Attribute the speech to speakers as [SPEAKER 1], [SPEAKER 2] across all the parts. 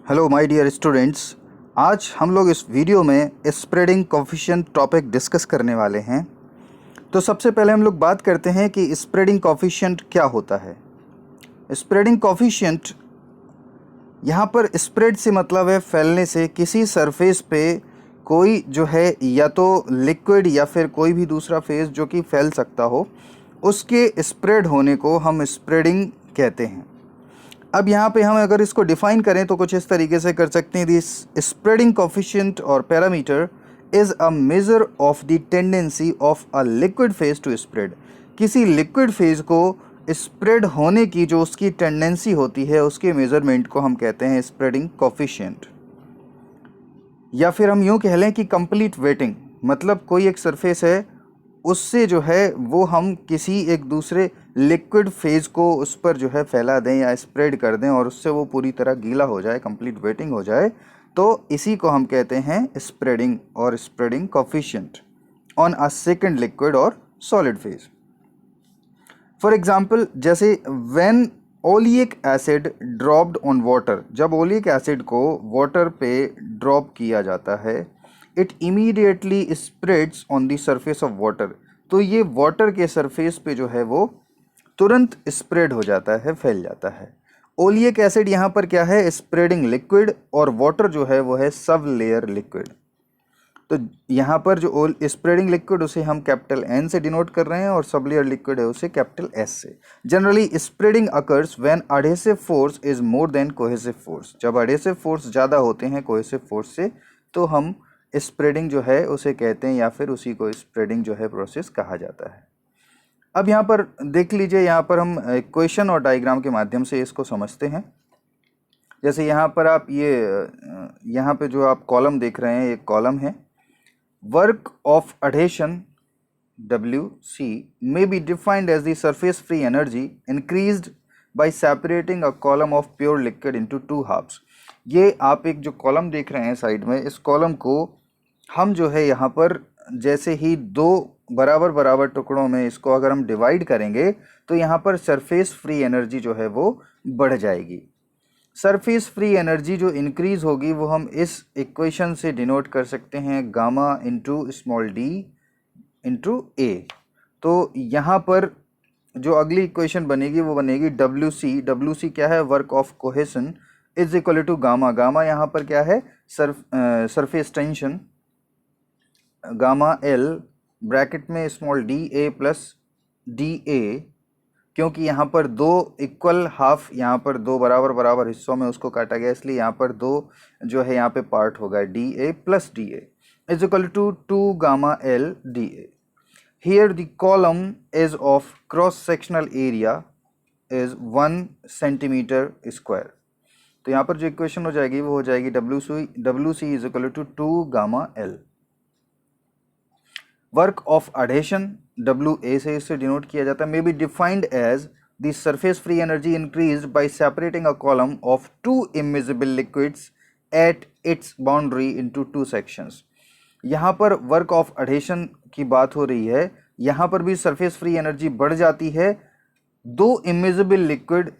[SPEAKER 1] Hello my dear students. आज हम लोग इस वीडियो में स्प्रेडिंग कोफिशिएंट टॉपिक डिस्कस करने वाले हैं। तो सबसे पहले हम लोग बात करते हैं कि स्प्रेडिंग कोफिशिएंट क्या होता है। स्प्रेडिंग कोफिशिएंट यहाँ पर स्प्रेड से मतलब है फैलने से। किसी सरफेस पे कोई जो है या तो लिक्विड या फिर कोई भी दूसरा फेस जो कि फैल सकता हो, उसके स्प्रेड होने को हम स्प्रेडिंग कहते हैं। अब यहाँ पे हम अगर इसको डिफाइन करें तो कुछ इस तरीके से कर सकते हैं। दिस स्प्रेडिंग कोफिशिएंट और parameter is a measure of the tendency of a liquid phase two spread. किसी लिक्विड फेज को स्प्रेड होने की जो उसकी टेंडेंसी होती है, उसके मेजरमेंट को हम कहते हैं स्प्रेडिंग कोफिशिएंट। या फिर हम यूँ कह लें कि कंप्लीट वेटिंग, मतलब कोई एक सरफेस है, उससे जो है वो हम किसी एक दूसरे लिक्विड फेज को उस पर जो है फैला दें या स्प्रेड कर दें और उससे वो पूरी तरह गीला हो जाए, कंप्लीट वेटिंग हो जाए, तो इसी को हम कहते हैं स्प्रेडिंग और spreading coefficient on a second liquid और सॉलिड फेज। फॉर एग्जाम्पल, जैसे when oleic acid dropped on water, जब ओलिक एसिड को वाटर पे ड्रॉप किया जाता है, it immediately spreads on the surface of water. तो ये वाटर के सरफेस पे जो है वो तुरंत स्प्रेड हो जाता है, फैल जाता है। ओलिक एसिड यहाँ पर क्या है? स्प्रेडिंग लिक्विड, और वाटर जो है वो है सब लेयर लिक्विड। तो यहाँ पर जो स्प्रेडिंग लिक्विड उसे हम कैपिटल एन से डिनोट कर रहे हैं और सब लेयर लिक्विड है उसे कैपिटल एस से। Generally spreading occurs when adhesive force is more than cohesive force. जब एडहेसिव फोर्स ज़्यादा होते हैं कोहेसिव फोर्स से, तो हम स्प्रेडिंग जो है उसे कहते हैं, या फिर उसी को स्प्रेडिंग जो है प्रोसेस कहा जाता है। अब यहाँ पर देख लीजिए, यहाँ पर हम इक्वेशन और डायग्राम के माध्यम से इसको समझते हैं। जैसे यहाँ पर आप यहाँ पे जो आप कॉलम देख रहे हैं, एक कॉलम है। Work of adhesion WC may be defined as the surface free energy increased by separating a column of pure liquid into two halves। ये आप एक जो कॉलम देख रहे हैं साइड में, इस कॉलम को हम जो है यहाँ पर जैसे ही दो बराबर बराबर टुकड़ों में इसको अगर हम डिवाइड करेंगे, तो यहाँ पर सरफेस फ्री एनर्जी जो है वो बढ़ जाएगी। सरफेस फ्री एनर्जी जो इंक्रीज होगी वो हम इस इक्वेशन से डिनोट कर सकते हैं, gamma into small d into A. तो यहाँ पर जो अगली इक्वेशन बनेगी वो बनेगी डब्ल्यू सी। डब्ल्यू सी क्या है? Work of cohesion is equal to gamma. Gamma यहाँ पर क्या है? Surface tension, gamma L bracket में small d A plus D A, क्योंकि यहाँ पर दो इक्वल हाफ, यहाँ पर दो बराबर बराबर हिस्सों में उसको काटा गया, इसलिए यहाँ पर दो जो है यहाँ पे पार्ट होगा, D A plus D A is equal to 2 gamma L D A. Here the column is of cross sectional area is 1 centimetre square. तो यहाँ पर जो इक्वेशन हो जाएगी वो हो जाएगी W C is equal to 2 gamma L. Work of adhesion W A से इसे डिनोट किया जाता है, may be defined as the surface free energy increased by separating a column of two immiscible liquids at its boundary into two sections. यहाँ पर work of adhesion की बात हो रही है, यहाँ पर भी सरफेस फ्री एनर्जी बढ़ जाती है। दो इमिजिबल लिक्विड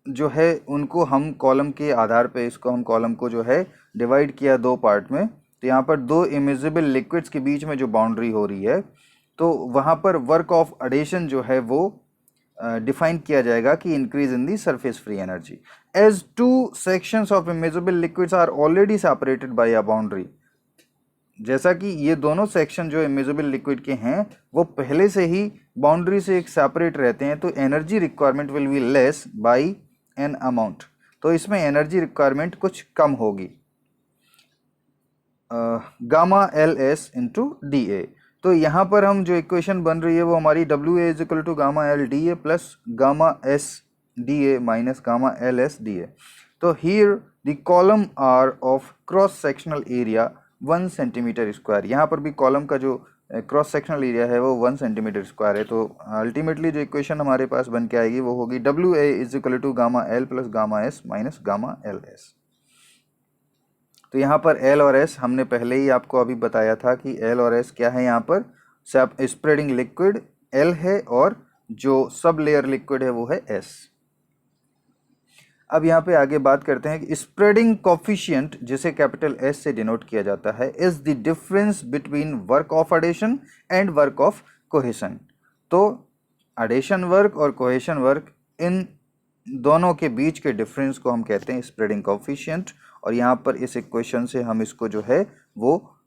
[SPEAKER 1] जो है उनको हम कॉलम के आधार पे, इसको हम कॉलम को जो है डिवाइड किया दो पार्ट में, तो यहाँ पर दो इमिजिबल लिक्विड्स के बीच में जो बाउंड्री हो रही है, तो वहाँ पर वर्क ऑफ एडेशन जो है वो डिफाइन किया जाएगा कि increase in the surface free energy as two sections of immiscible liquids are already separated by a boundary. जैसा कि ये दोनों सेक्शन जो इमिजिबल लिक्विड के हैं वो पहले से ही बाउंड्री से एक सेपरेट रहते हैं, तो energy requirement will be less by an amount. तो इसमें एनर्जी रिक्वायरमेंट कुछ कम होगी, gamma L S into D A. तो यहाँ पर हम जो इक्वेशन बन रही है वो हमारी W A is equal to gamma L D A plus gamma S d A minus gamma L S d A. तो here the column are of cross sectional area 1 centimetre square. यहाँ पर भी column का जो cross sectional area है वो 1 centimetre square है। तो अल्टीमेटली जो इक्वेशन हमारे पास बन के आएगी वो होगी W A is equal to gamma L plus gamma S minus gamma L S. तो यहाँ पर एल और एस हमने पहले ही आपको अभी बताया था कि एल और एस क्या है। यहाँ पर स्प्रेडिंग लिक्विड एल है और जो सब लेयर लिक्विड है वो है एस। अब यहाँ पे आगे बात करते हैं कि स्प्रेडिंग कोफिशिएंट, जिसे कैपिटल एस से डिनोट किया जाता है, is the difference between work of adhesion and work of cohesion. तो एडिशन वर्क और कोहेशन वर्क, इन दोनों के बीच के डिफरेंस को हम कहते हैं स्प्रेडिंग कोफिशिएंट। और यहाँ पर इस इक्वेशन से हम इसको जो है वो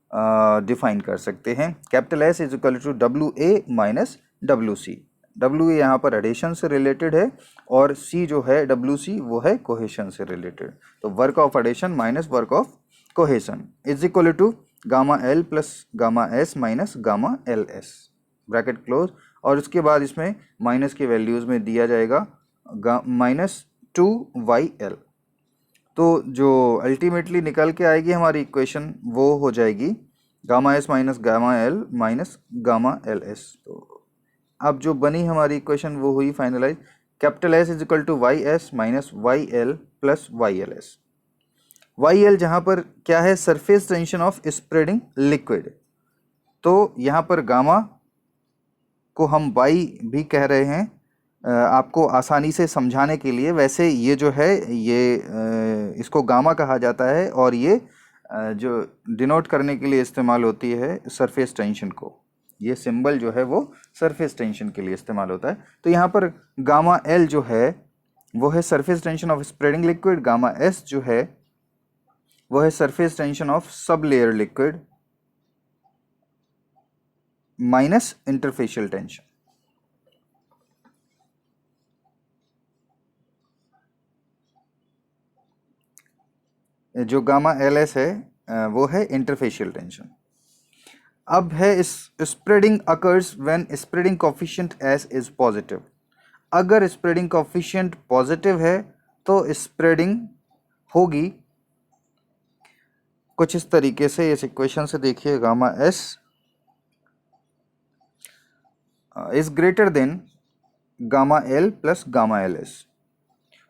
[SPEAKER 1] डिफाइन कर सकते हैं। Capital S is equal to W A minus W C. W A यहाँ पर एडिशन से रिलेटेड है और सी जो है डब्ल्यू सी वो है कोहेशन से रिलेटेड। तो work of adhesion minus work of cohesion is equal to gamma L plus gamma S minus gamma L S, bracket close. और उसके बाद इसमें माइनस के वैल्यूज़ में दिया जाएगा -2yl। तो जो अल्टीमेटली निकल के आएगी हमारी इक्वेशन वो हो जाएगी gamma S minus gamma L minus gamma L S. तो अब जो बनी हमारी इक्वेशन वो हुई finalise, capital S is equal to Y S minus Y L plus Y L S. Y L जहाँ पर क्या है, surface tension of spreading liquid. तो यहाँ पर गामा को हम वाई भी कह रहे हैं आपको आसानी से समझाने के लिए। वैसे ये जो है ये इसको गामा कहा जाता है और ये जो डिनोट करने के लिए इस्तेमाल होती है सरफेस टेंशन को। ये सिंबल जो है वो सरफेस टेंशन के लिए इस्तेमाल होता है। तो यहाँ पर गामा एल जो है वो है surface tension of spreading liquid, gamma S जो है वो है surface tension of sub layer liquid minus interfacial tension. जो गामा एल एस है वो है इंटरफेशियल टेंशन। अब है इस spreading occurs when spreading coefficient S is positive. अगर स्प्रेडिंग कोफिशिएंट पॉजिटिव है तो स्प्रेडिंग होगी कुछ इस तरीके से। इस इक्वेशन से देखिए, gamma S is greater than gamma L plus gamma L S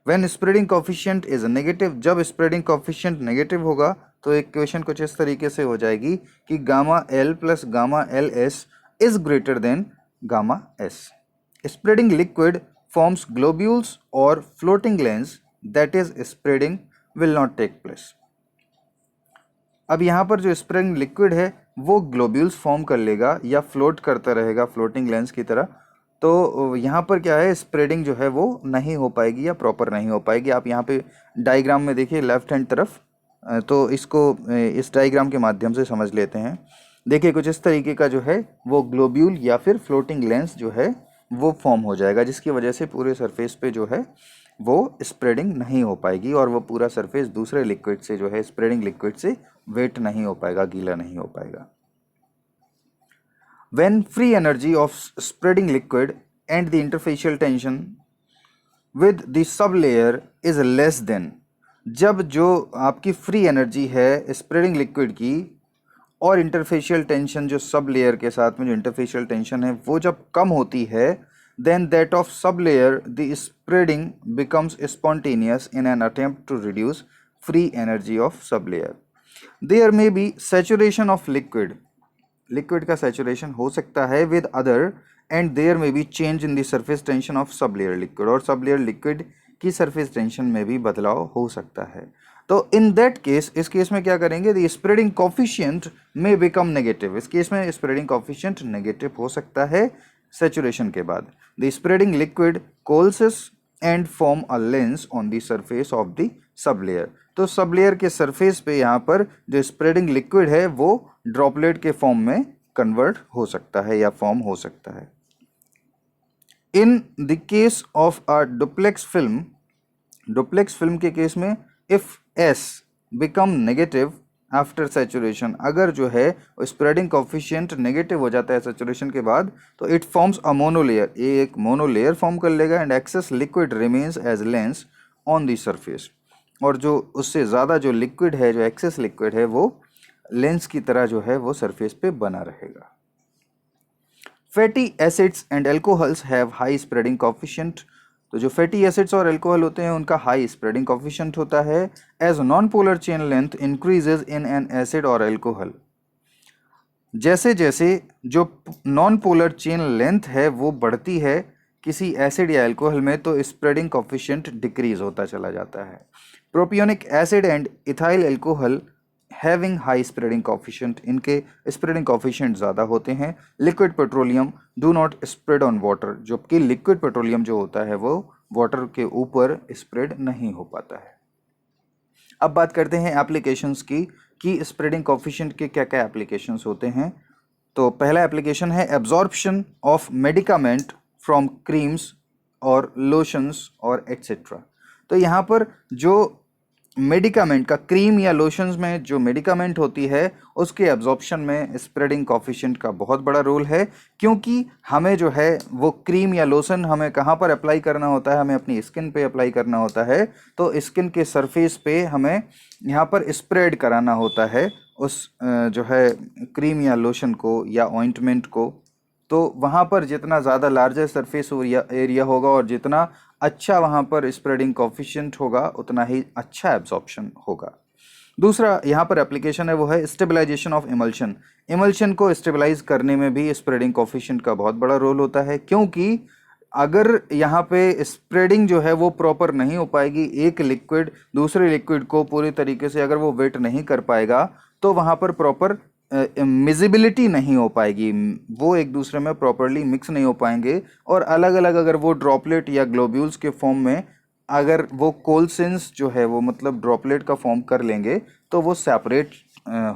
[SPEAKER 1] when spreading coefficient is negative. जब स्प्रेडिंग कोफिशिएंट नेगेटिव होगा तो इक्वेशन कुछ इस तरीके से हो जाएगी कि gamma L plus gamma L S is greater than gamma S. Spreading liquid forms globules और floating lens that is spreading will not take place. अब यहाँ पर जो स्प्रेडिंग लिक्विड है वो ग्लोब्यूल्स फॉर्म कर लेगा या फ्लोट करता रहेगा फ्लोटिंग लेंस की तरह। तो यहाँ पर क्या है, स्प्रेडिंग जो है वो नहीं हो पाएगी या प्रॉपर नहीं हो पाएगी। आप यहाँ पे डायग्राम में देखिए लेफ्ट हैंड तरफ, तो इसको इस डायग्राम के माध्यम से समझ लेते हैं। देखिए कुछ इस तरीके का जो है वो ग्लोब्यूल या फिर फ्लोटिंग लेंस जो है वो फॉर्म हो जाएगा, जिसकी वजह से पूरे सरफेस पे जो है वो स्प्रेडिंग नहीं हो पाएगी और वो पूरा सरफेस दूसरे लिक्विड से जो है स्प्रेडिंग लिक्विड से वेट नहीं हो पाएगा, गीला नहीं हो पाएगा। When free energy of spreading liquid and the interfacial tension with the sublayer is less than, जब जो आपकी फ्री एनर्जी है स्प्रेडिंग लिक्विड की और इंटरफेशियल टेंशन जो सब लेयर के साथ में जो इंटरफेशियल टेंशन है वो जब कम होती है, then that of sublayer the spreading becomes spontaneous in an attempt to reduce free energy of sublayer. There may be saturation of liquid का सैचुरेशन हो सकता है विद अदर एंड देयर में be change in the surface tension of sub layer liquid, और sub layer liquid की surface tension में भी बदलाव हो सकता है। तो इन दैट केस, इस केस में क्या करेंगे, the spreading coefficient may become negative. इस केस में स्प्रेडिंग कोफिशिएंट नेगेटिव हो सकता है सैचुरेशन के बाद। The spreading liquid coalesces and form a lens on the surface of the sub layer. तो सब लेयर के सरफेस पे यहाँ पर जो स्प्रेडिंग लिक्विड है वो ड्रॉपलेट के फॉर्म में कन्वर्ट हो सकता है या फॉर्म हो सकता है। In the case of a duplex film के केस में if S become negative after saturation, अगर जो है स्प्रेडिंग कोफिशिएंट नेगेटिव हो जाता है सैचुरेशन के बाद, तो इट फॉर्म्स अ मोनोलेयर, ये एक मोनोलेयर फॉर्म कर लेगा and excess liquid remains as lens on the surface. और जो उससे ज़्यादा जो लिक्विड है, जो एक्सेस लिक्विड है, वो लेंस की तरह जो है वो सरफेस पे बना रहेगा। Fatty acids and alcohols have high spreading coefficient. तो जो फैटी एसिड्स और एल्कोहल होते हैं उनका हाई स्प्रेडिंग कोफिशिएंट होता है as non polar chain length increases in an acid और एल्कोहल। जैसे जैसे जो नॉन पोलर चेन लेंथ है वो बढ़ती है किसी एसिड या एल्कोहल में तो स्प्रेडिंग कोफिशिएंट डिक्रीज होता चला जाता है। Propionic acid and ethyl alcohol having high spreading coefficient, इनके स्प्रेडिंग कोफिशिएंट ज़्यादा होते हैं। Liquid petroleum do not spread on water, जबकि लिक्विड पेट्रोलियम जो होता है वो वाटर के ऊपर स्प्रेड नहीं हो पाता है। अब बात करते हैं एप्लीकेशंस की कि स्प्रेडिंग कोफिशिएंट के क्या क्या एप्लीकेशंस होते हैं। तो पहला एप्लीकेशन है absorption of medicament from creams और लोशंस और एट्सेट्रा। तो यहाँ पर जो मेडिकामेंट का, क्रीम या लोशंस में जो मेडिकामेंट होती है उसके एब्जॉर्प्शन में स्प्रेडिंग कोफिशिएंट का बहुत बड़ा रोल है, क्योंकि हमें जो है वो क्रीम या लोशन हमें कहाँ पर अप्लाई करना होता है, हमें अपनी स्किन पे अप्लाई करना होता है। तो स्किन के सरफेस पे हमें यहाँ पर स्प्रेड कराना होता है उस जो है क्रीम या लोशन को या ऑइंटमेंट को। तो वहाँ पर जितना ज़्यादा लार्जर सरफेस एरिया होगा और जितना अच्छा वहाँ पर स्प्रेडिंग कोफिशिएंट होगा उतना ही अच्छा एब्जॉर्प्शन होगा। दूसरा यहाँ पर एप्लीकेशन है वो है स्टेबलाइजेशन ऑफ इमल्शन। इमल्शन को स्टेबलाइज करने में भी स्प्रेडिंग कोफिशिएंट का बहुत बड़ा रोल होता है, क्योंकि अगर यहाँ पे स्प्रेडिंग जो है वो प्रॉपर नहीं हो पाएगी, एक लिक्विड दूसरे लिक्विड को पूरी तरीके से अगर वो वेट नहीं कर पाएगा तो वहाँ पर प्रॉपर मिजिबिलिटी नहीं हो पाएगी, वो एक दूसरे में प्रॉपरली मिक्स नहीं हो पाएंगे और अलग अलग अगर वो ड्रॉपलेट या ग्लोब्यूल्स के फॉर्म में अगर वो कोलसेंस जो है वो मतलब ड्रॉपलेट का फॉर्म कर लेंगे तो वो सेपरेट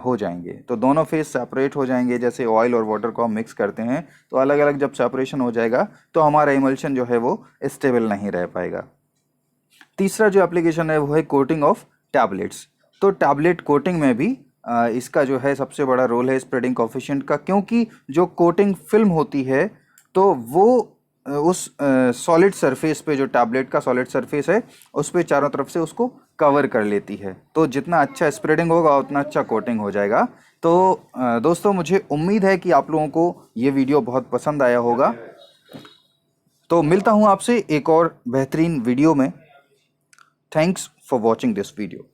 [SPEAKER 1] हो जाएंगे। तो दोनों फेज सेपरेट हो जाएंगे, जैसे ऑयल और वाटर को हम मिक्स करते हैं तो अलग अलग जब सेपरेशन हो जाएगा तो हमारा इमल्शन जो है वो स्टेबल नहीं रह पाएगा। तीसरा जो एप्लीकेशन है वो है कोटिंग ऑफ टैबलेट्स। तो टैबलेट कोटिंग में भी इसका जो है सबसे बड़ा रोल है स्प्रेडिंग कोफिशिएंट का, क्योंकि जो कोटिंग फिल्म होती है तो वो उस सॉलिड सरफेस पे, जो टैबलेट का सॉलिड सरफेस है उस पे चारों तरफ से उसको कवर कर लेती है। तो जितना अच्छा स्प्रेडिंग होगा उतना अच्छा कोटिंग हो जाएगा। तो दोस्तों मुझे उम्मीद है कि आप लोगों को ये वीडियो बहुत पसंद आया होगा। तो मिलता हूँ आपसे एक और बेहतरीन वीडियो में। Thanks for watching this video.